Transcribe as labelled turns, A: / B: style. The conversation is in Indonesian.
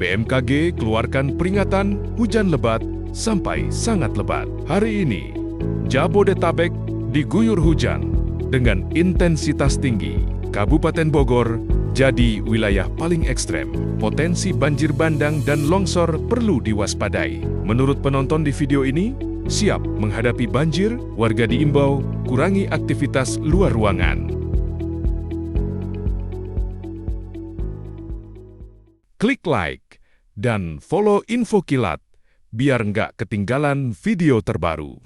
A: BMKG keluarkan peringatan hujan lebat sampai sangat lebat. Hari ini, Jabodetabek diguyur hujan dengan intensitas tinggi. Kabupaten Bogor jadi wilayah paling ekstrem. Potensi banjir bandang dan longsor perlu diwaspadai. Menurut penonton di video ini, siap menghadapi banjir, warga diimbau kurangi aktivitas luar ruangan. Klik like dan follow info kilat biar nggak ketinggalan video terbaru.